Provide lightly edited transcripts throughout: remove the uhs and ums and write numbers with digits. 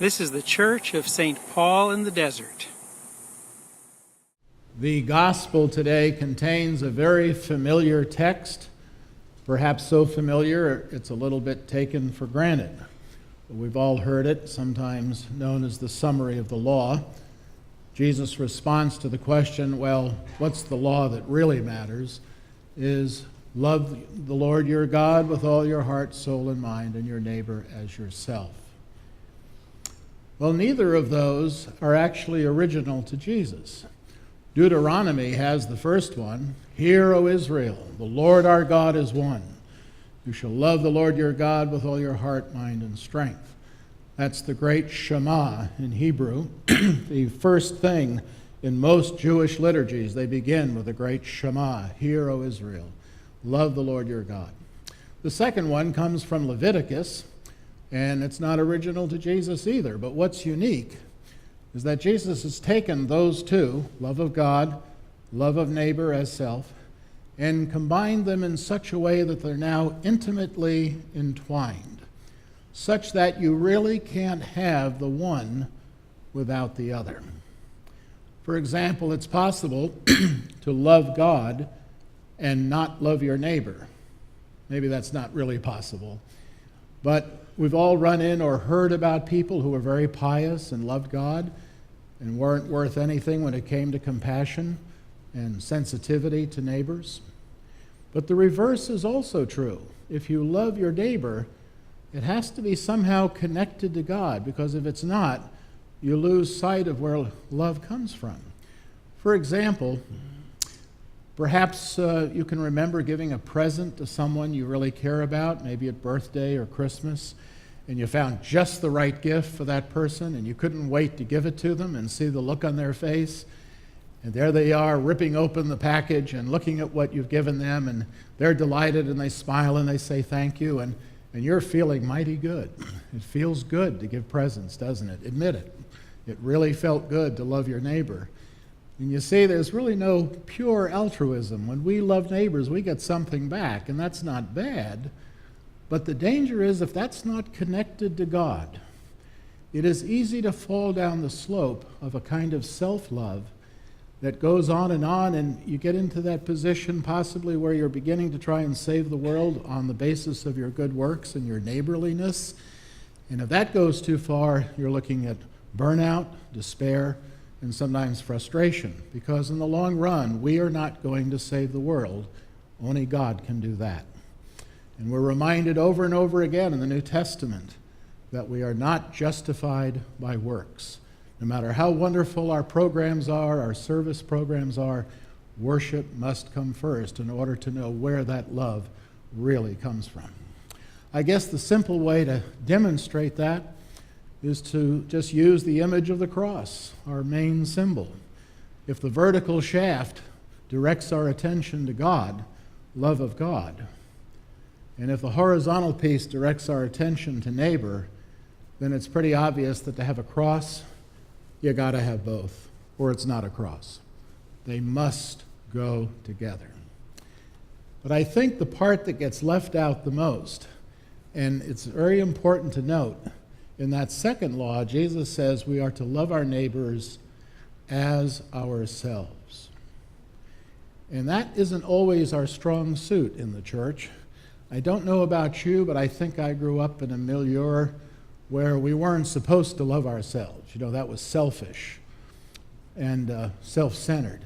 This is the Church of St. Paul in the Desert. The gospel today contains a very familiar text, perhaps so familiar it's a little bit taken for granted. But we've all heard it, sometimes known as the summary of the law. Jesus' response to the question, well, what's the law that really matters, is love the Lord your God with all your heart, soul, and mind, and your neighbor as yourself. Well, neither of those are actually original to Jesus. Deuteronomy has the first one, "Hear, O Israel, the Lord our God is one. You shall love the Lord your God with all your heart, mind, and strength." That's the great Shema in Hebrew. The first thing in most Jewish liturgies, they begin with the great Shema, "Hear, O Israel, love the Lord your God." The second one comes from Leviticus, and it's not original to Jesus either. But what's unique is that Jesus has taken those two, love of God, love of neighbor as self, and combined them in such a way that they're now intimately entwined, such that you really can't have the one without the other. For example, it's possible to love God and not love your neighbor. Maybe that's not really possible, but we've all run in or heard about people who were very pious and loved God and weren't worth anything when it came to compassion and sensitivity to neighbors. But the reverse is also true. If you love your neighbor, it has to be somehow connected to God, because if it's not, you lose sight of where love comes from. For example, perhaps you can remember giving a present to someone you really care about, maybe at birthday or Christmas, and you found just the right gift for that person, and you couldn't wait to give it to them and see the look on their face. And there they are, ripping open the package and looking at what you've given them, and they're delighted, and they smile, and they say thank you, and you're feeling mighty good. It feels good to give presents, doesn't it? Admit it. It really felt good to love your neighbor. And you see, there's really no pure altruism. When we love neighbors, we get something back, and that's not bad. But the danger is, if that's not connected to God, it is easy to fall down the slope of a kind of self-love that goes on, and you get into that position possibly where you're beginning to try and save the world on the basis of your good works and your neighborliness. And if that goes too far, you're looking at burnout, despair, and sometimes frustration, because in the long run, we are not going to save the world. Only God can do that. And we're reminded over and over again in the New Testament that we are not justified by works. No matter how wonderful our programs are, our service programs are, worship must come first in order to know where that love really comes from. I guess the simple way to demonstrate that is to just use the image of the cross, our main symbol. If the vertical shaft directs our attention to God, love of God, and if the horizontal piece directs our attention to neighbor, then it's pretty obvious that to have a cross, you got to have both, or it's not a cross. They must go together. But I think the part that gets left out the most, and it's very important to note, in that second law, Jesus says we are to love our neighbors as ourselves. And that isn't always our strong suit in the church. I don't know about you, but I think I grew up in a milieu where we weren't supposed to love ourselves. You know, that was selfish and self-centered.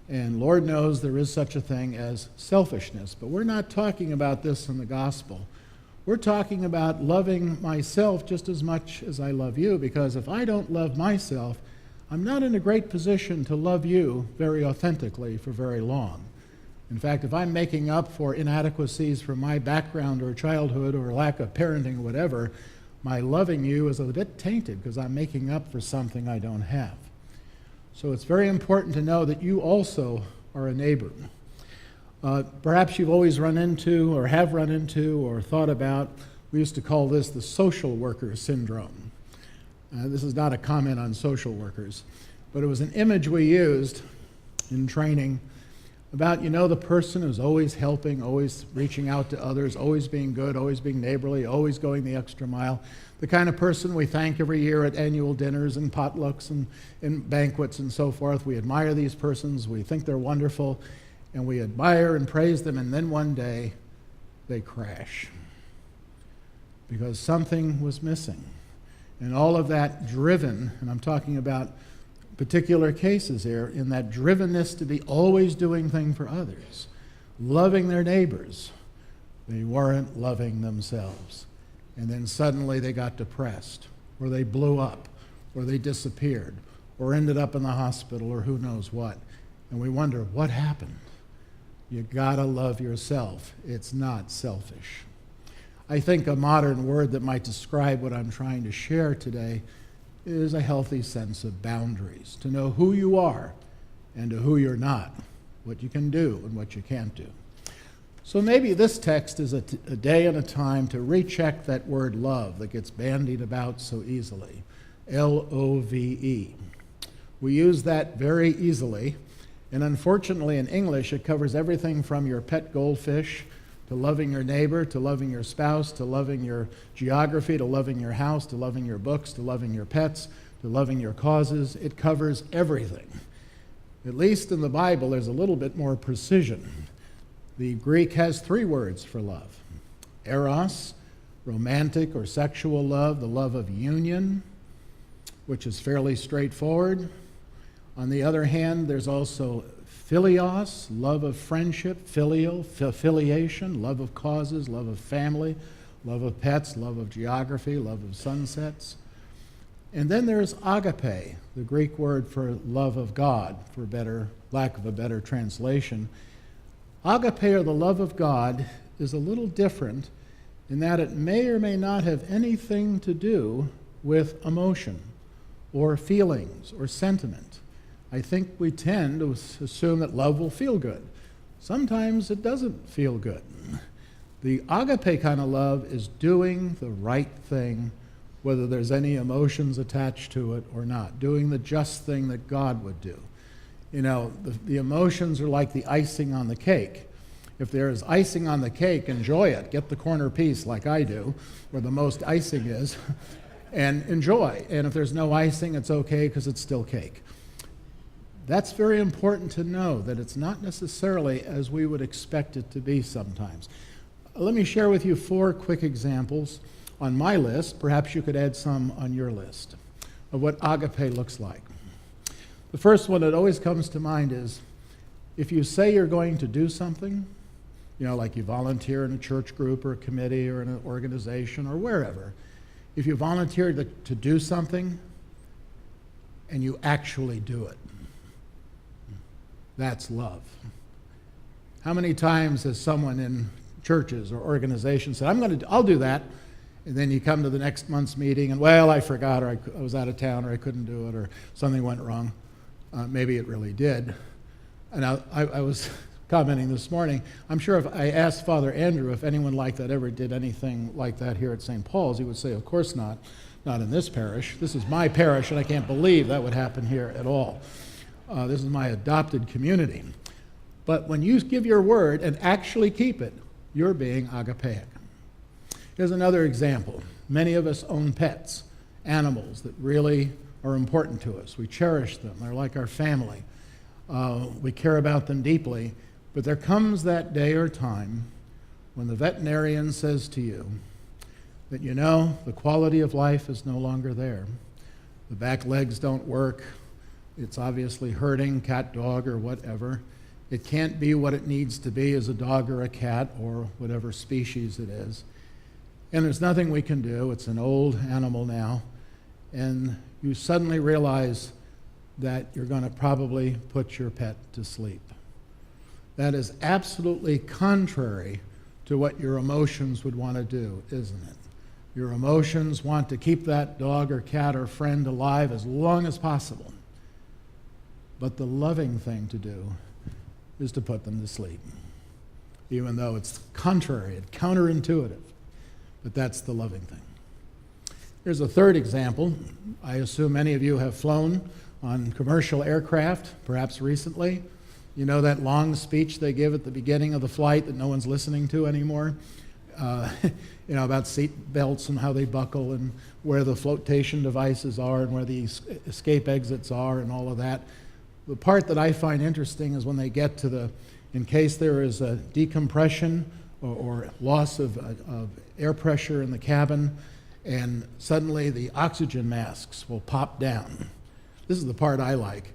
And Lord knows there is such a thing as selfishness. But we're not talking about this in the gospel. We're talking about loving myself just as much as I love you, because if I don't love myself, I'm not in a great position to love you very authentically for very long. In fact, if I'm making up for inadequacies from my background or childhood or lack of parenting or whatever, my loving you is a bit tainted because I'm making up for something I don't have. So it's very important to know that you also are a neighbor. Perhaps you've always run into or have run into or thought about, we used to call this the social worker syndrome. This is not a comment on social workers, but it was an image we used in training about, the person who's always helping, always reaching out to others, always being good, always being neighborly, always going the extra mile. The kind of person we thank every year at annual dinners and potlucks and banquets and so forth. We admire these persons, we think they're wonderful, and we admire and praise them, and then one day they crash because something was missing. And all of that driven, and I'm talking about particular cases here, in that drivenness to be always doing things for others, loving their neighbors, they weren't loving themselves. And then suddenly they got depressed, or they blew up, or they disappeared, or ended up in the hospital, or who knows what. And we wonder, what happened? You gotta love yourself. It's not selfish. I think a modern word that might describe what I'm trying to share today is a healthy sense of boundaries, to know who you are and to who you're not, what you can do and what you can't do. So maybe this text is a day and a time to recheck that word love that gets bandied about so easily, L-O-V-E. We use that very easily, and unfortunately in English it covers everything from your pet goldfish to loving your neighbor, to loving your spouse, to loving your geography, to loving your house, to loving your books, to loving your pets, to loving your causes. It covers everything. At least in the Bible, there's a little bit more precision. The Greek has 3 words for love. Eros, romantic or sexual love, the love of union, which is fairly straightforward. On the other hand, there's also Philios, love of friendship, filial, affiliation, love of causes, love of family, love of pets, love of geography, love of sunsets. And then there's agape, the Greek word for love of God, for lack of a better translation. Agape, or the love of God, is a little different in that it may or may not have anything to do with emotion or feelings or sentiment. I think we tend to assume that love will feel good. Sometimes it doesn't feel good. The agape kind of love is doing the right thing, whether there's any emotions attached to it or not, doing the just thing that God would do. The emotions are like the icing on the cake. If there is icing on the cake, enjoy it. Get the corner piece like I do, where the most icing is, and enjoy. And if there's no icing, it's okay because it's still cake. That's very important to know, that it's not necessarily as we would expect it to be sometimes. Let me share with you 4 quick examples on my list. Perhaps you could add some on your list of what agape looks like. The first one that always comes to mind is if you say you're going to do something, like you volunteer in a church group or a committee or in an organization or wherever. If you volunteer to do something and you actually do it, that's love. How many times has someone in churches or organizations said, I'll do that, and then you come to the next month's meeting and, I forgot, or I was out of town, or I couldn't do it, or something went wrong. Maybe it really did. And I was commenting this morning, I'm sure if I asked Father Andrew if anyone like that ever did anything like that here at St. Paul's, he would say, of course not in this parish. This is my parish, and I can't believe that would happen here at all. This is my adopted community. But when you give your word and actually keep it, you're being agapeic. Here's another example. Many of us own pets, animals that really are important to us. We cherish them. They're like our family. We care about them deeply. But there comes that day or time when the veterinarian says to you that, the quality of life is no longer there. The back legs don't work. It's obviously hurting, cat, dog, or whatever. It can't be what it needs to be as a dog or a cat or whatever species it is. And there's nothing we can do. It's an old animal now. And you suddenly realize that you're going to probably put your pet to sleep. That is absolutely contrary to what your emotions would want to do, isn't it? Your emotions want to keep that dog or cat or friend alive as long as possible. But the loving thing to do is to put them to sleep, even though it's contrary and counterintuitive. But that's the loving thing. Here's a third example. I assume many of you have flown on commercial aircraft, perhaps recently. You know that long speech they give at the beginning of the flight that no one's listening to anymore? About seat belts and how they buckle and where the flotation devices are and where the escape exits are and all of that. The part that I find interesting is when they get to in case there is a decompression or loss of air pressure in the cabin, and suddenly the oxygen masks will pop down. This is the part I like.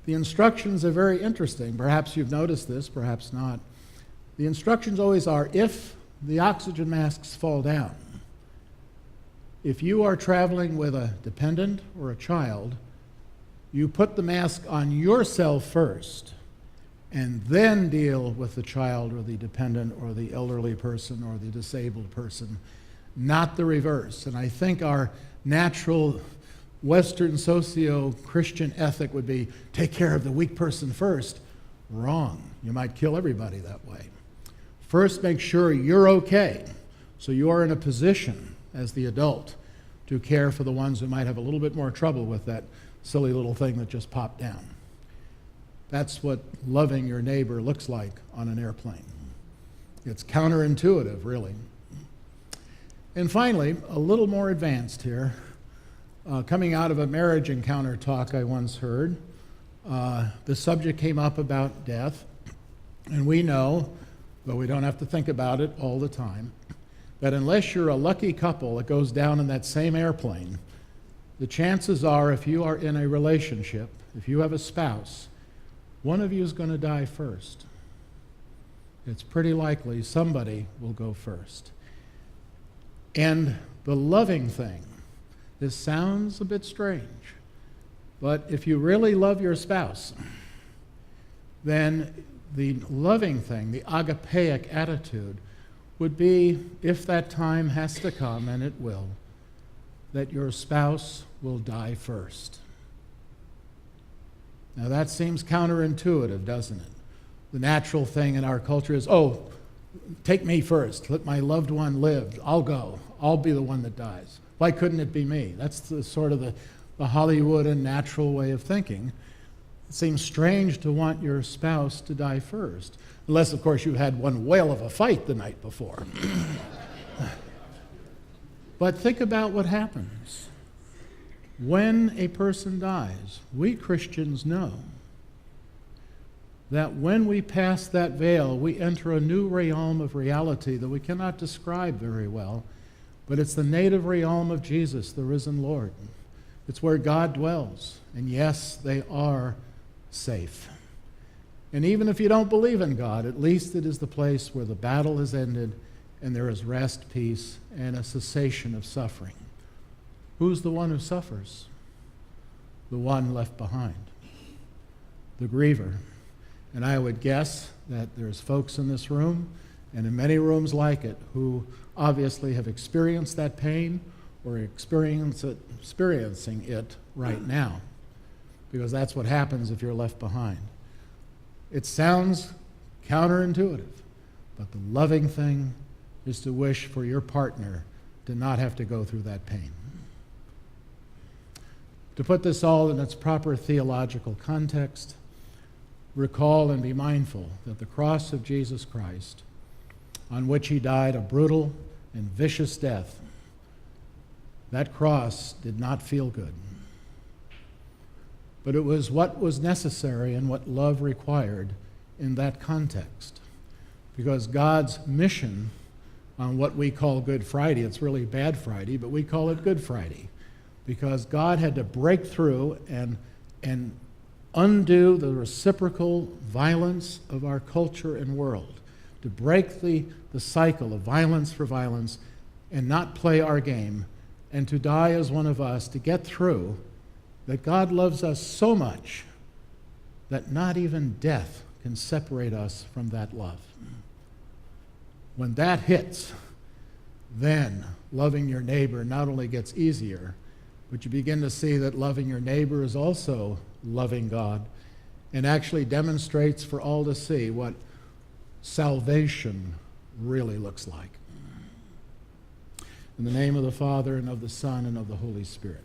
The instructions are very interesting. Perhaps you've noticed this, perhaps not. The instructions always are, if the oxygen masks fall down, if you are traveling with a dependent or a child, you put the mask on yourself first and then deal with the child or the dependent or the elderly person or the disabled person, not the reverse. And I think our natural Western socio-Christian ethic would be, take care of the weak person first. Wrong. You might kill everybody that way. First, make sure you're okay, so you are in a position as the adult to care for the ones who might have a little bit more trouble with that silly little thing that just popped down. That's what loving your neighbor looks like on an airplane. It's counterintuitive, really. And finally, a little more advanced here, coming out of a marriage encounter talk I once heard, the subject came up about death, and we know, though we don't have to think about it all the time, that unless you're a lucky couple that goes down in that same airplane, the chances are, if you are in a relationship, if you have a spouse, one of you is going to die first. It's pretty likely somebody will go first. And the loving thing, this sounds a bit strange, but if you really love your spouse, then the loving thing, the agapeic attitude, would be, if that time has to come, and it will, that your spouse will die first. Now that seems counterintuitive, doesn't it? The natural thing in our culture is, oh, take me first. Let my loved one live. I'll go. I'll be the one that dies. Why couldn't it be me? That's the sort of the Hollywood and natural way of thinking. It seems strange to want your spouse to die first, unless, of course, you had one whale of a fight the night before. But think about what happens. When a person dies, we Christians know that when we pass that veil, we enter a new realm of reality that we cannot describe very well, but it's the native realm of Jesus, the risen Lord. It's where God dwells, and yes, they are safe. And even if you don't believe in God, at least it is the place where the battle has ended and there is rest, peace, and a cessation of suffering. Who's the one who suffers? The one left behind, the griever. And I would guess that there's folks in this room and in many rooms like it who obviously have experienced that pain or experiencing it right now, because that's what happens if you're left behind. It sounds counterintuitive, but the loving thing is to wish for your partner to not have to go through that pain. To put this all in its proper theological context, recall and be mindful that the cross of Jesus Christ, on which he died a brutal and vicious death, that cross did not feel good. But it was what was necessary and what love required in that context. Because God's mission on what we call Good Friday, it's really Bad Friday, but we call it Good Friday, because God had to break through and undo the reciprocal violence of our culture and world, to break the cycle of violence for violence and not play our game, and to die as one of us, to get through that God loves us so much that not even death can separate us from that love. When that hits, then loving your neighbor not only gets easier, but you begin to see that loving your neighbor is also loving God, and actually demonstrates for all to see what salvation really looks like. In the name of the Father, and of the Son, and of the Holy Spirit.